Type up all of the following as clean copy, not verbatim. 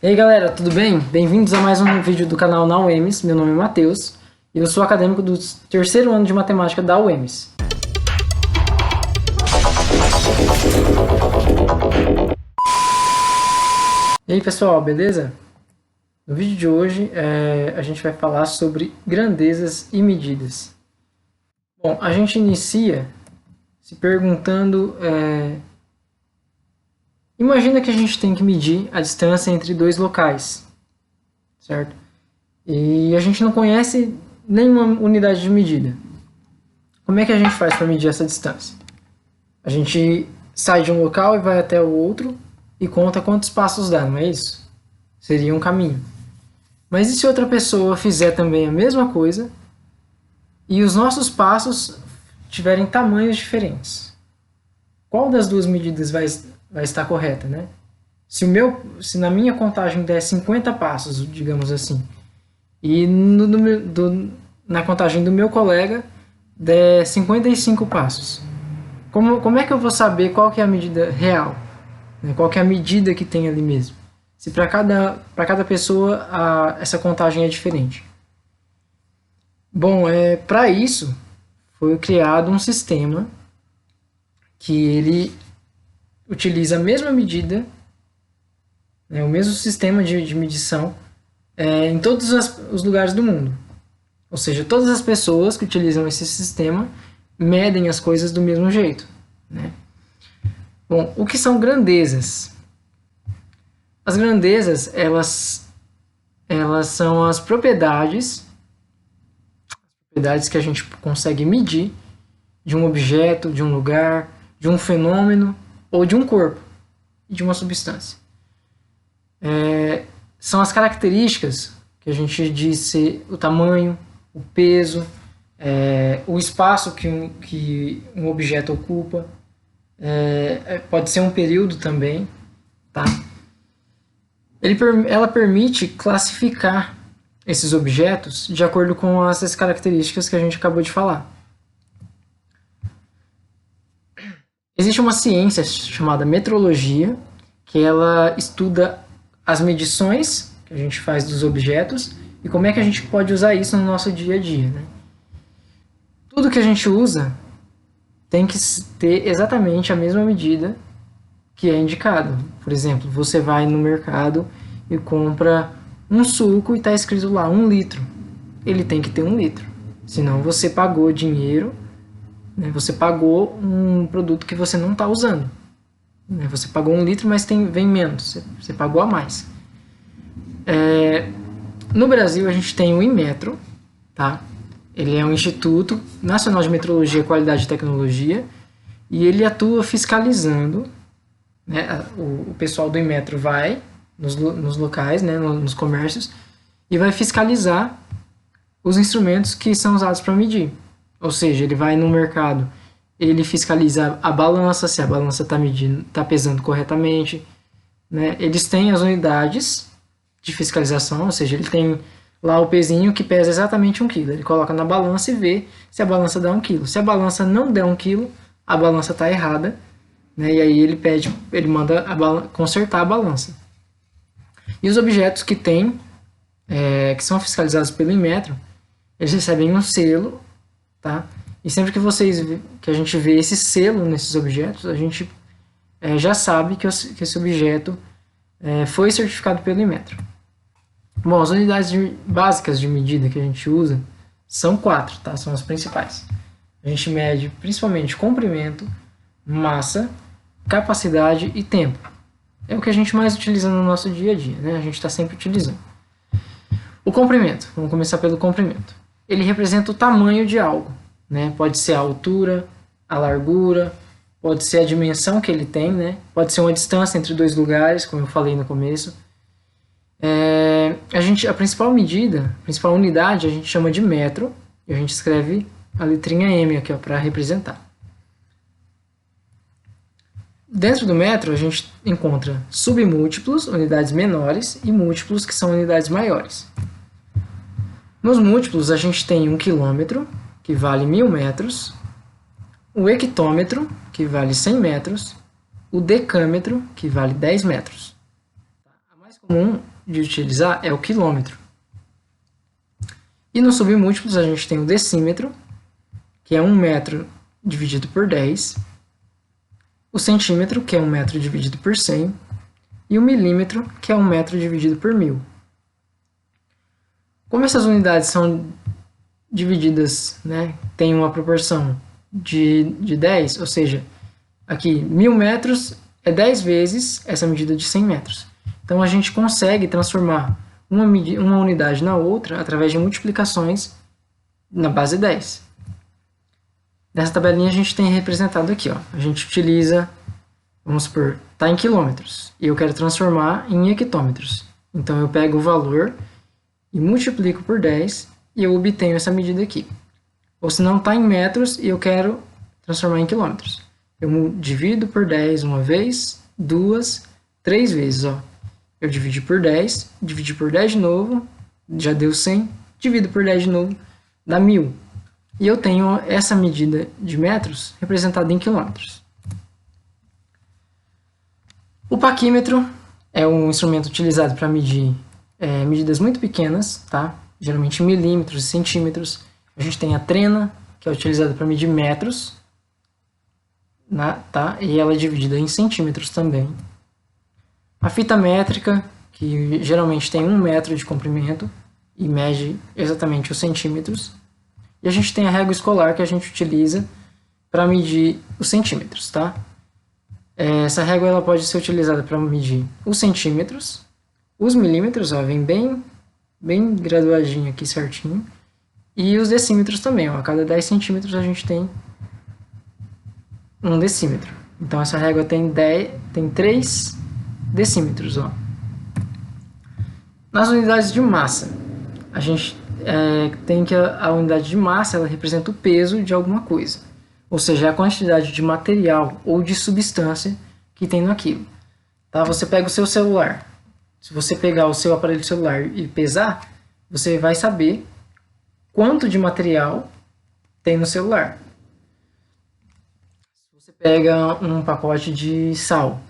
E aí galera, tudo bem? Bem-vindos a mais um vídeo do canal na UEMS. Meu nome é Matheus e eu sou acadêmico do terceiro ano de matemática da UEMS. E aí pessoal, beleza? No vídeo de hoje a gente vai falar sobre grandezas e medidas. Bom, a gente inicia se perguntando... Imagina que a gente tem que medir a distância entre dois locais, certo? E a gente não conhece nenhuma unidade de medida. Como é que a gente faz para medir essa distância? A gente sai de um local e vai até o outro e conta quantos passos dá, não é isso? Seria um caminho. Mas e se outra pessoa fizer também a mesma coisa e os nossos passos tiverem tamanhos diferentes? Qual das duas medidas vai estar correta, né? Se na minha contagem der 50 passos, digamos assim, e na contagem do meu colega der 55 passos, como é que eu vou saber qual que é a medida real? Né? Qual que é a medida que tem ali mesmo? Se para cada pessoa essa contagem é diferente. Bom, para isso foi criado um sistema que ele utiliza a mesma medida, né, o mesmo sistema de medição em todos os lugares do mundo. Ou seja, todas as pessoas que utilizam esse sistema medem as coisas do mesmo jeito. Né? Bom, o que são grandezas? As grandezas, elas são as propriedades que a gente consegue medir de um objeto, de um lugar, de um fenômeno ou de um corpo e de uma substância. São as características que a gente diz ser o tamanho, o peso, o espaço que um objeto ocupa, pode ser um período também, tá? Ela permite classificar esses objetos de acordo com essas características que a gente acabou de falar. Existe uma ciência chamada metrologia, que ela estuda as medições que a gente faz dos objetos e como é que a gente pode usar isso no nosso dia a dia. Né? Tudo que a gente usa tem que ter exatamente a mesma medida que é indicada. Por exemplo, você vai no mercado e compra um suco e está escrito lá 1 litro. Ele tem que ter 1 litro, senão você pagou dinheiro. Você pagou um produto que você não está usando. Você pagou 1 litro, mas vem menos. Você pagou a mais. No Brasil, a gente tem o Inmetro. Tá? Ele é um Instituto Nacional de Metrologia, Qualidade e Tecnologia. E ele atua fiscalizando. Né? O pessoal do Inmetro vai nos locais, né? Nos comércios, e vai fiscalizar os instrumentos que são usados para medir. Ou seja, ele vai no mercado, ele fiscaliza a balança, se a balança está pesando corretamente. Né? Eles têm as unidades de fiscalização, ou seja, ele tem lá o pezinho que pesa exatamente 1 kg. Ele coloca na balança e vê se a balança dá 1 kg. Se a balança não der 1 kg, a balança está errada. Né? E aí ele manda consertar a balança. E os objetos que que são fiscalizados pelo Inmetro, eles recebem um selo. Tá? E sempre que a gente vê esse selo nesses objetos, a gente já sabe que esse objeto foi certificado pelo Inmetro. Bom, as unidades básicas de medida que a gente usa são 4, tá? São as principais. A gente mede principalmente comprimento, massa, capacidade e tempo. É o que a gente mais utiliza no nosso dia a dia, né? A gente está sempre utilizando. O comprimento, vamos começar pelo comprimento. Ele representa o tamanho de algo, né? Pode ser a altura, a largura, pode ser a dimensão que ele tem, né? Pode ser uma distância entre dois lugares, como eu falei no começo. A principal medida, a principal unidade, a gente chama de metro, e a gente escreve a letrinha M aqui para representar. Dentro do metro, a gente encontra submúltiplos, unidades menores, e múltiplos, que são unidades maiores. Nos múltiplos, a gente tem 1 quilômetro, que vale 1000 metros, o hectômetro, que vale 100 metros, o decâmetro, que vale 10 metros. A mais comum de utilizar é o quilômetro. E nos submúltiplos a gente tem o decímetro, que é 1 metro dividido por 10, o centímetro, que é 1 metro dividido por 100, e o milímetro, que é 1 metro dividido por 1000. Como essas unidades são divididas, né, tem uma proporção de 10, ou seja, aqui 1000 metros é 10 vezes essa medida de 100 metros. Então a gente consegue transformar uma unidade na outra através de multiplicações na base 10. Nessa tabelinha a gente tem representado aqui, ó, a gente utiliza, vamos supor, está em quilômetros, e eu quero transformar em hectômetros. Então eu pego o valor e multiplico por 10 e eu obtenho essa medida aqui. Ou se não está em metros e eu quero transformar em quilômetros. Eu divido por 10 uma vez, 2, 3 vezes, ó. Eu dividi por 10 de novo, já deu 100, divido por 10 de novo, dá 1000. E eu tenho essa medida de metros representada em quilômetros. O paquímetro é um instrumento utilizado para medir medidas muito pequenas, tá? Geralmente milímetros e centímetros. A gente tem a trena, que é utilizada para medir metros, tá? E ela é dividida em centímetros também. A fita métrica, que geralmente tem 1 metro de comprimento e mede exatamente os centímetros. E a gente tem a régua escolar, que a gente utiliza para medir os centímetros, tá? Essa régua ela pode ser utilizada para medir os centímetros, os milímetros, ó, vem bem graduadinho aqui certinho, e os decímetros também, ó, a cada 10 centímetros a gente tem 1 decímetro. Então essa régua tem 3 decímetros, ó. Nas unidades de massa, a gente tem que a unidade de massa ela representa o peso de alguma coisa, ou seja, a quantidade de material ou de substância que tem naquilo. Tá? Você pega o seu celular, se você pegar o seu aparelho celular e pesar, você vai saber quanto de material tem no celular. Se você pega um pacote de sal,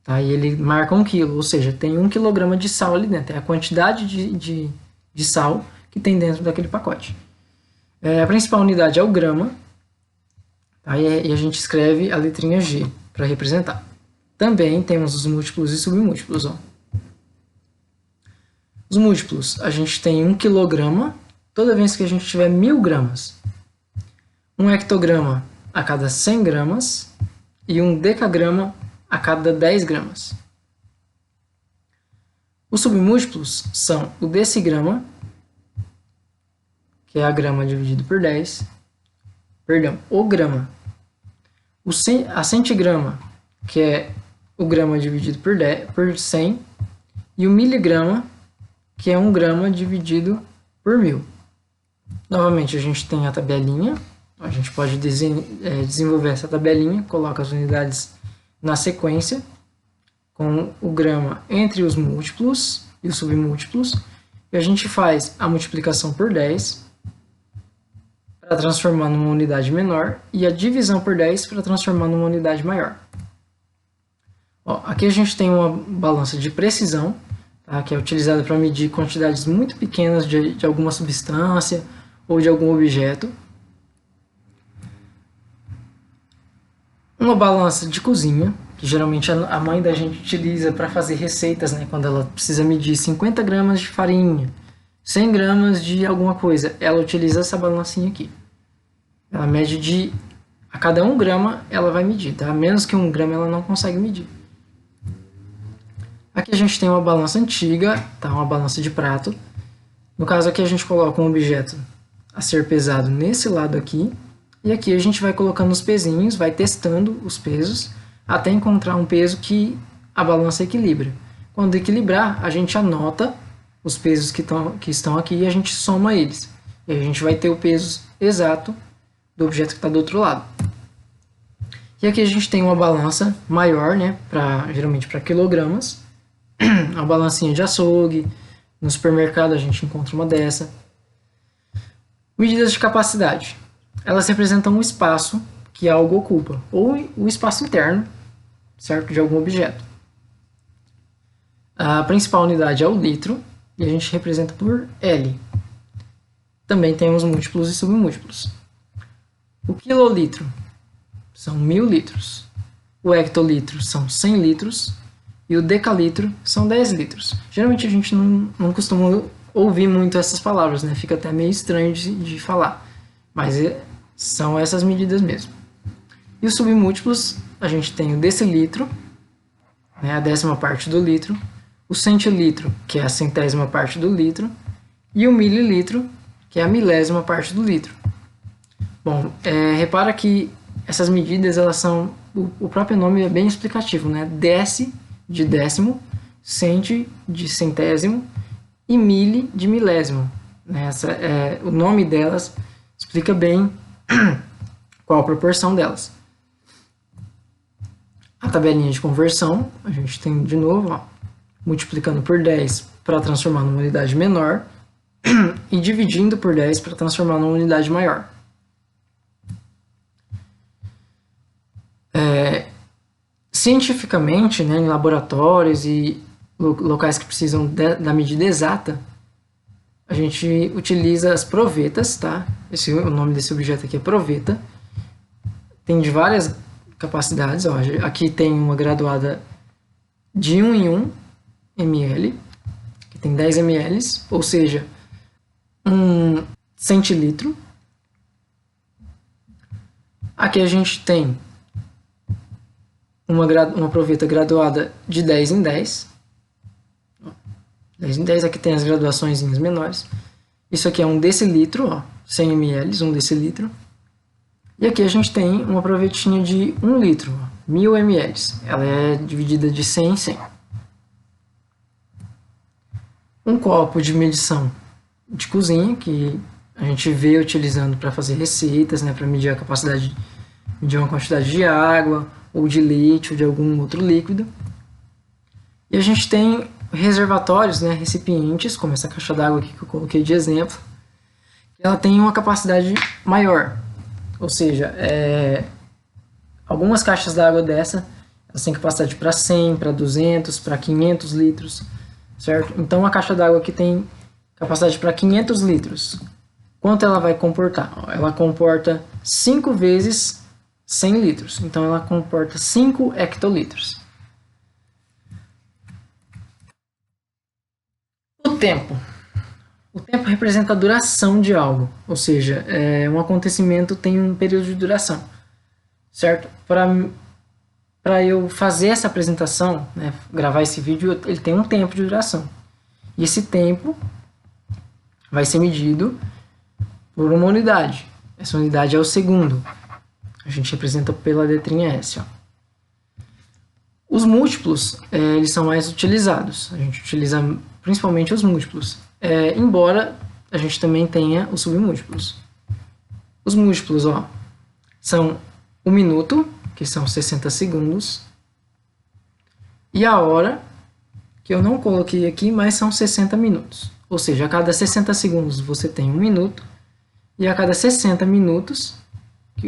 tá? E ele marca 1 quilo, ou seja, tem 1 quilograma de sal ali dentro, é a quantidade de sal que tem dentro daquele pacote. A principal unidade é o grama, tá? E a gente escreve a letrinha G para representar. Também temos os múltiplos e submúltiplos. Ó. Os múltiplos, a gente tem 1 quilograma toda vez que a gente tiver 1000 gramas. 1 hectograma a cada 100 gramas e 1 decagrama a cada 10 gramas. Os submúltiplos são o decigrama, que é a grama dividido por 10, o grama, a centigrama, que é o grama dividido por 100, e o miligrama, que é 1 grama dividido por 1000. Novamente, a gente tem a tabelinha, a gente pode desenvolver essa tabelinha, coloca as unidades na sequência, com o grama entre os múltiplos e os submúltiplos, e a gente faz a multiplicação por 10 para transformar numa unidade menor e a divisão por 10 para transformar numa unidade maior. Ó, aqui a gente tem uma balança de precisão, tá, que é utilizada para medir quantidades muito pequenas de alguma substância ou de algum objeto. Uma balança de cozinha, que geralmente a mãe da gente utiliza para fazer receitas, né, quando ela precisa medir 50 gramas de farinha, 100 gramas de alguma coisa, ela utiliza essa balancinha aqui. Ela mede a cada 1 grama ela vai medir, tá? Menos que 1 grama ela não consegue medir. Aqui a gente tem uma balança antiga, tá? Uma balança de prato. No caso aqui a gente coloca um objeto a ser pesado nesse lado aqui, e aqui a gente vai colocando os pezinhos, vai testando os pesos, até encontrar um peso que a balança equilibra. Quando equilibrar, a gente anota os pesos que estão aqui e a gente soma eles. E a gente vai ter o peso exato do objeto que está do outro lado. E aqui a gente tem uma balança maior, né, geralmente para quilogramas. Uma balancinha de açougue. No supermercado a gente encontra uma dessa. Medidas de capacidade. Elas representam um espaço que algo ocupa, ou o espaço interno, certo, de algum objeto. A principal unidade é o litro e a gente representa por L. Também temos múltiplos e submúltiplos. O quilolitro são 1000 litros. O hectolitro são 100 litros. E o decalitro são 10 litros. Geralmente a gente não costuma ouvir muito essas palavras, né? Fica até meio estranho de falar. Mas são essas medidas mesmo. E os submúltiplos, a gente tem o decilitro, né, a 10ª parte do litro. O centilitro, que é a 100ª parte do litro. E o mililitro, que é a 1000ª parte do litro. Bom, repara que essas medidas, elas são... O próprio nome é bem explicativo, né? Deci de décimo, centi de centésimo e mili de milésimo. O nome delas explica bem qual a proporção delas. A tabelinha de conversão, a gente tem de novo, ó, multiplicando por 10 para transformar numa unidade menor e dividindo por 10 para transformar numa unidade maior. Cientificamente, né, em laboratórios e locais que precisam da medida exata, a gente utiliza as provetas, tá? O nome desse objeto aqui é proveta. Tem de várias capacidades. Ó, aqui tem uma graduada de 1 em 1 ml, que tem 10 ml, ou seja, 1 centilitro. Aqui a gente tem uma proveta graduada de 10 em 10. 10 em 10, aqui tem as graduações menores. Isso aqui é 1 decilitro, ó, 100 ml, 1 decilitro. E aqui a gente tem uma provetinha de 1 litro, ó, 1000 ml. Ela é dividida de 100 em 100. Um copo de medição de cozinha, que a gente vê utilizando para fazer receitas, né, para medir a capacidade de medir uma quantidade de água, ou de leite, ou de algum outro líquido. E a gente tem reservatórios, né, recipientes, como essa caixa d'água aqui que eu coloquei de exemplo, que ela tem uma capacidade maior. Ou seja, algumas caixas d'água dessa, elas têm capacidade para 100, para 200, para 500 litros, certo? Então a caixa d'água aqui tem capacidade para 500 litros. Quanto ela vai comportar? Ela comporta 5 vezes 100 litros. Então ela comporta 5 hectolitros. O tempo. O tempo representa a duração de algo. Ou seja, um acontecimento tem um período de duração. Certo? Para eu fazer essa apresentação, né, gravar esse vídeo, ele tem um tempo de duração. E esse tempo vai ser medido por uma unidade. Essa unidade é o segundo. A gente representa pela letrinha S. Ó. Os múltiplos, eles são mais utilizados. A gente utiliza principalmente os múltiplos. Embora a gente também tenha os submúltiplos. Os múltiplos, ó, são o minuto, que são 60 segundos, e a hora, que eu não coloquei aqui, mas são 60 minutos. Ou seja, a cada 60 segundos você tem 1 minuto, e a cada 60 minutos,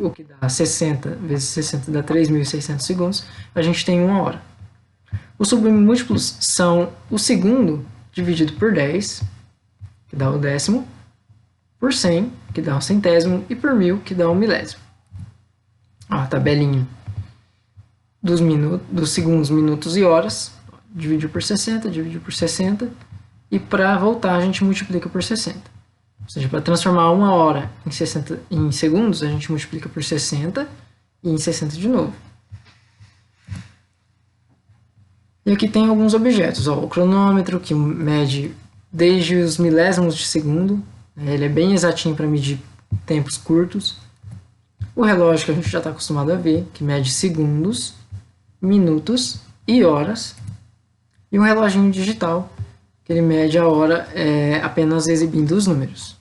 o que dá 60 vezes 60 dá 3.600 segundos, a gente tem 1 hora. Os submúltiplos são o segundo dividido por 10, que dá o décimo, por 100, que dá o centésimo, e por 1000, que dá o milésimo. Ó, a tabelinha dos segundos, minutos e horas, dividiu por 60, dividiu por 60, e para voltar a gente multiplica por 60. Ou seja, para transformar 1 hora em segundos, a gente multiplica por 60 e em 60 de novo. E aqui tem alguns objetos. Ó, o cronômetro, que mede desde os milésimos de segundo. Ele é bem exatinho para medir tempos curtos. O relógio, que a gente já está acostumado a ver, que mede segundos, minutos e horas. E um reloginho digital, que ele mede a hora apenas exibindo os números.